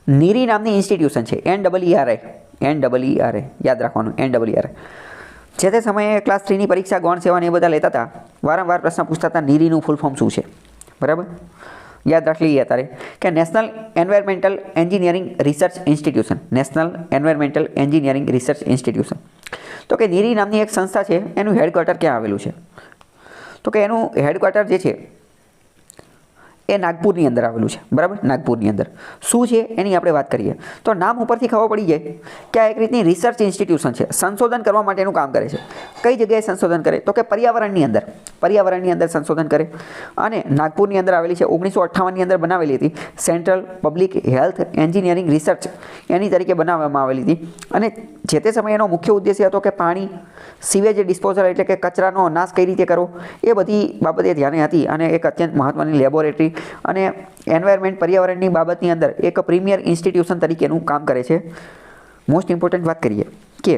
નીરી નામની ઇન્સ્ટિટ્યુશન છે, NEERI યાદ રાખવાનું, NEERI. જે તે સમયે ક્લાસ 3ની પરીક્ષા ગૌણ સેવા ને એ બધા લેતા હતા, વારંવાર પ્રશ્ન પૂછતા હતા નીરીનું ફૂલ ફોર્મ શું છે, બરાબર. યાદ રાખી લઈએ અત્યારે કે national environmental engineering research institution, national environmental engineering research institution. તો કે નીરી નામની એક સંસ્થા છે, એનું હેડક્વાર્ટર ક્યાં આવેલું છે? તો કે એનું હેડક્વાર્ટર જે છે એ નાગપુરની અંદર આવેલું છે, બરાબર. નાગપુરની અંદર શું છે એની આપણે વાત કરીએ તો નામ ઉપરથી ખબર પડી જાય કે આ એક રીતની રિસર્ચ ઇન્સ્ટિટ્યુશન છે, સંશોધન કરવા માટેનું કામ કરે છે. કઈ જગ્યાએ સંશોધન કરે? તો કે પર્યાવરણની અંદર સંશોધન કરે. અને નાગપુરની અંદર આવેલી છે, 1958ની અંદર બનાવેલી હતી. Central public health engineering research એની તરીકે બનાવવામાં આવેલી હતી. અને જે તે સમયે એનો મુખ્ય ઉદ્દેશ્ય હતો કે પાણી, સીવેજ ડિસ્પોઝલ એટલે કે કચરાનો નાશ કઈ રીતે કરવો, એ બધી બાબતે ધ્યાને હતી. અને એક અત્યંત મહત્ત્વની લેબોરેટરી અને એન્વાયરમેન્ટ પર્યાવરણની બાબતની અંદર એક પ્રીમિયર ઇન્સ્ટિટ્યુશન તરીકેનું કામ કરે છે. મોસ્ટ ઇમ્પોર્ટન્ટ વાત કરીએ કે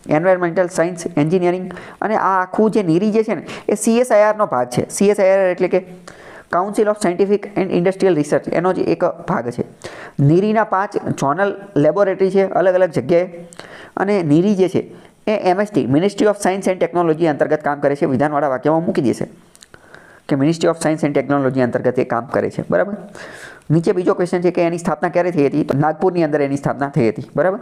એન્વાયરમેન્ટલ સાયન્સ એન્જિનિયરિંગ અને આ આખું જે નીરી જે છે ને એ CSIRનો ભાગ છે. CSIR એટલે કે council of scientific and industrial research, એનો જ એક ભાગ છે. નીરીના 5 ઝોનલ લેબોરેટરી છે અલગ અલગ જગ્યાએ. અને નીરી જે છે એ MST ministry of science and technology અંતર્ગત કામ કરે છે. વિધાનવાળા વાક્યમાં મૂકી દેશે કે ministry of science and technology અંતર્ગત એ કામ કરે છે, બરાબર. નીચે બીજો ક્વેશ્ચન છે કે એની સ્થાપના ક્યારે થઈ હતી? તો નાગપુરની અંદર એની સ્થાપના થઈ હતી, બરાબર.